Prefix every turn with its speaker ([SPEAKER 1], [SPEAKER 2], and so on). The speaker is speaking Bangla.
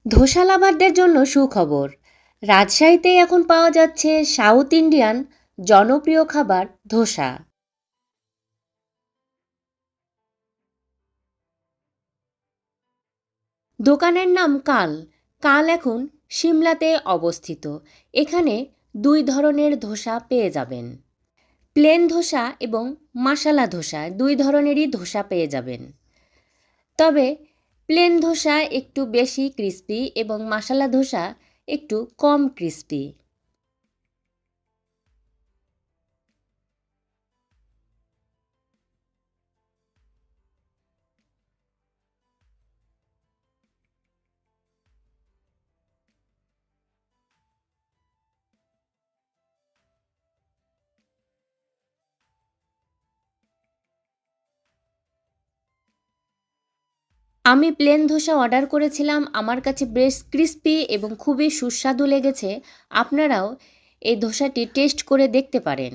[SPEAKER 1] ধোসা লাভারদের জন্য সুখবর। রাজশাহীতে এখন পাওয়া যাচ্ছে সাউথ ইন্ডিয়ান জনপ্রিয় খাবার ধোসা। দোকানের নাম কাল। কাল এখন সিমলাতে অবস্থিত। এখানে দুই ধরনের ধোসা পেয়ে যাবেন। প্লেন ধোসা এবং মাসালা ধোসা দুই ধরনেরই ধোসা পেয়ে যাবেন। তবে প্লেন ধোসা একটু বেশি ক্রিস্পি এবং মাসালা ধোসা একটু কম ক্রিস্পি। আমি প্লেন ধোসা অর্ডার করেছিলাম, আমার কাছে বেশ ক্রিস্পি এবং খুবই সুস্বাদু লেগেছে। আপনারাও এই ধোসাটি টেস্ট করে দেখতে পারেন।